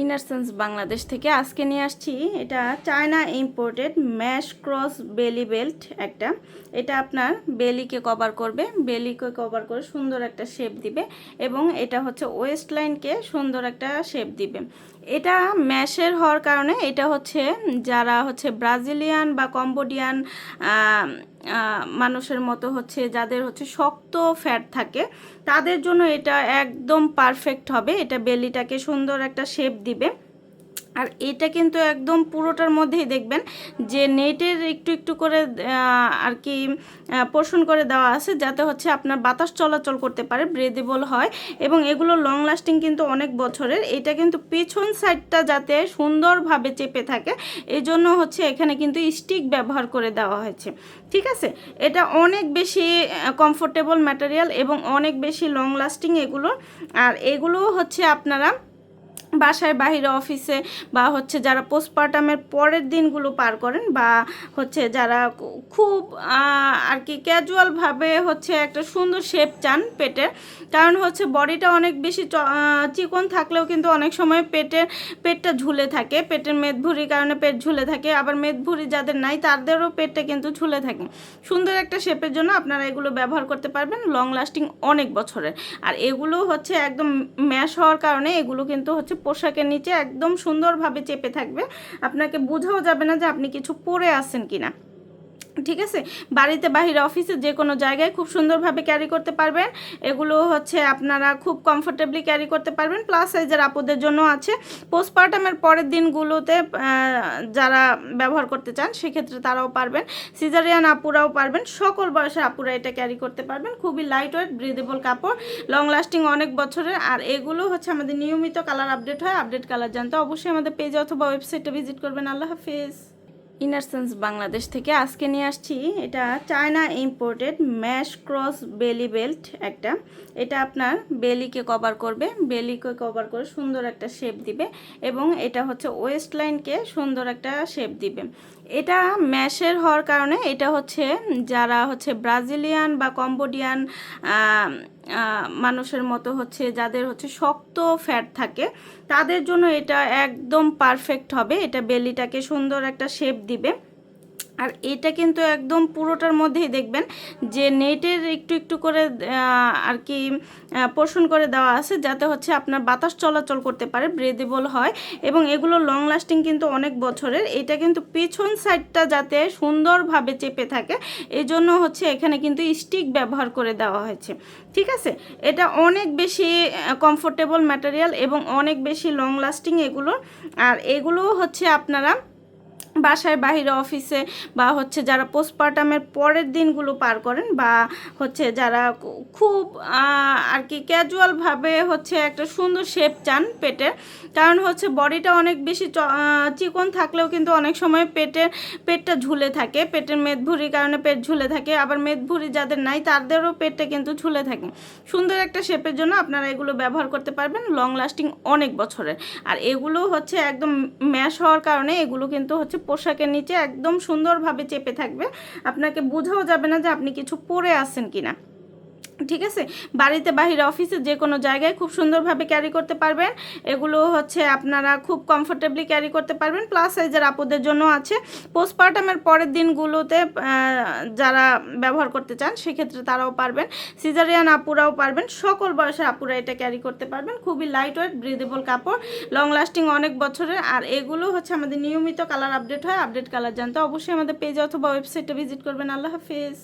ইনারসেন্স বাংলাদেশ থেকে আজকে নিয়ে আসছি। এটা চায়না ইম্পোর্টেড ম্যাশ ক্রস বেলি বেল্ট একটা। এটা আপনার বেলিকে কভার করবে, বেলিকে কভার করে সুন্দর একটা শেপ দিবে এবং এটা হচ্ছে ওয়েস্ট লাইনকে সুন্দর একটা শেপ দিবে। এটা ম্যাশের হওয়ার কারণে এটা হচ্ছে যারা হচ্ছে ব্রাজিলিয়ান বা কম্বোডিয়ান মানুষের মতো হচ্ছে যাদের হচ্ছে শক্ত ফ্যাট থাকে তাদের জন্য এটা একদম পারফেক্ট হবে। এটা বেলিটাকে সুন্দর একটা শেপ দিবে। আর এটা কিন্তু একদম পুরোটার মধ্যেই দেখবেন যে নেটের একটু একটু করে আর কি পোর্শন করে দেওয়া আছে, যাতে হচ্ছে আপনার বাতাস চলাচল করতে পারে, ব্রেদেবল হয় এবং এগুলো লং লাস্টিং কিন্তু অনেক বছরের। এটা কিন্তু পেছন সাইডটা যাতে সুন্দরভাবে চেপে থাকে এই জন্য হচ্ছে এখানে কিন্তু স্টিক ব্যবহার করে দেওয়া হয়েছে। ঠিক আছে, এটা অনেক বেশি কমফোর্টেবল ম্যাটেরিয়াল এবং অনেক বেশি লং লাস্টিং এগুলো। আর এগুলো হচ্ছে আপনারা বাসায় বাহিরে অফিসে বা হচ্ছে যারা পোস্টপার্টামের পরের দিনগুলো পার করেন বা হচ্ছে যারা খুব আর কি ক্যাজুয়ালভাবে হচ্ছে একটা সুন্দর শেপ চান পেটের, কারণ হচ্ছে বডিটা অনেক বেশি চিকন থাকলেও কিন্তু অনেক সময় পেটটা ঝুলে থাকে, পেটের মেদভুরির কারণে পেট ঝুলে থাকে, আবার মেদভুরি যাদের নাই তাদেরও পেটটা কিন্তু ঝুলে থাকে। সুন্দর একটা শেপের জন্য আপনারা এগুলো ব্যবহার করতে পারবেন, লং লাস্টিং অনেক বছরের। আর এগুলো হচ্ছে একদম ম্যাশ হওয়ার কারণে এগুলো কিন্তু হচ্ছে পোশাকের নিচে একদম সুন্দরভাবে চেপে থাকবে, আপনাকে বোঝাও যাবে না যে আপনি কিছু পরে আছেন কিনা। ঠিক আছে, বাড়িতে বাহিরে অফিসে যে কোনো জায়গায় খুব সুন্দরভাবে ক্যারি করতে পারবেন। এগুলো হচ্ছে আপনারা খুব কমফোর্টেবলি ক্যারি করতে পারবেন। প্লাস সাইজের আপুদের জন্য আছে, পোস্টপার্টামের পরের দিনগুলোতে যারা ব্যবহার করতে চান সেক্ষেত্রে তারাও পারবেন, সিজারিয়ান আপুরাও পারবেন, সকল বয়সের আপুরা এটা ক্যারি করতে পারবেন। খুবই লাইট ওয়েট ব্রিদেবল কাপড়, লং লাস্টিং অনেক বছরের। আর এগুলো হচ্ছে আমাদের নিয়মিত কালার আপডেট হয়, আপডেট কালার জানতে অবশ্যই আমাদের পেজ অথবা ওয়েবসাইটে ভিজিট করবেন। আল্লাহ হাফিজ। ইনারসেন্স বাংলাদেশ থেকে আজকে নিয়ে আসছি। এটা চায়না ইম্পোর্টেড ম্যাশ ক্রস বেলি বেল্ট একটা। এটা আপনার বেলিকে কভার করবে, বেলিকে কভার করে সুন্দর একটা শেপ দিবে এবং এটা হচ্ছে ওয়েস্ট লাইনকে সুন্দর একটা শেপ দিবে। এটা ম্যাশের হওয়ার কারণে এটা হচ্ছে যারা হচ্ছে ব্রাজিলিয়ান বা কম্বোডিয়ান মানুষের মতো হচ্ছে যাদের হচ্ছে শক্ত ফ্যাট থাকে তাদের জন্য এটা একদম পারফেক্ট হবে। এটা বেলিটাকে সুন্দর একটা শেপ দিবে। আর এটা কিন্তু একদম পুরোটার মধ্যেই দেখবেন যে নেটের একটু একটু করে আর কি পোর্শন করে দেওয়া আছে, যাতে হচ্ছে আপনার বাতাস চলাচল করতে পারে, ব্রেদেবল হয় এবং এগুলো লং লাস্টিং কিন্তু অনেক বছরের। এটা কিন্তু পেছন সাইডটা যাতে সুন্দরভাবে চেপে থাকে এই জন্য হচ্ছে এখানে কিন্তু স্টিক ব্যবহার করে দেওয়া হয়েছে। ঠিক আছে, এটা অনেক বেশি কমফোর্টেবল ম্যাটেরিয়াল এবং অনেক বেশি লং লাস্টিং এগুলো। আর এগুলো হচ্ছে আপনারা বাসায় বাহিরে অফিসে বা হচ্ছে যারা পোস্টপার্টামের পরের দিনগুলো পার করেন বা হচ্ছে যারা খুব আর কি ক্যাজুয়ালভাবে হচ্ছে একটা সুন্দর শেপ চান পেটের, কারণ হচ্ছে বডিটা অনেক বেশি চিকন থাকলেও কিন্তু অনেক সময় পেটটা ঝুলে থাকে, পেটের মেদভুরির কারণে পেট ঝুলে থাকে, আবার মেদভুরি যাদের নাই তাদেরও পেটটা কিন্তু ঝুলে থাকে। সুন্দর একটা শেপের জন্য আপনারা এগুলো ব্যবহার করতে পারবেন, লং লাস্টিং অনেক বছরের। আর এগুলো হচ্ছে একদম ম্যাশ হওয়ার কারণে এগুলো কিন্তু হচ্ছে পোশাকের নিচে একদম সুন্দরভাবে চেপে থাকবে, আপনাকে বোঝাও যাবে না যে আপনি কিছু পরে আছেন কিনা। ঠিক আছে, বাড়িতে বাহিরে অফিসে যে কোনো জায়গায় খুব সুন্দরভাবে ক্যারি করতে পারবেন। এগুলো হচ্ছে আপনারা খুব কমফোর্টেবলি ক্যারি করতে পারবেন। প্লাস সাইজের আপুদের জন্য আছে, পোস্টপার্টামের পরের দিনগুলোতে যারা ব্যবহার করতে চান সেক্ষেত্রে তারাও পারবেন, সিজারিয়ান আপুরাও পারবেন, সকল বয়সের আপুরা এটা ক্যারি করতে পারবেন। খুবই লাইট ওয়েট ব্রিদেবল কাপড়, লং লাস্টিং অনেক বছরের। আর এগুলো হচ্ছে আমাদের নিয়মিত কালার আপডেট হয়, আপডেট কালার জানতে অবশ্যই আমাদের পেজ অথবা ওয়েবসাইটে ভিজিট করবেন। আল্লাহ হাফিজ।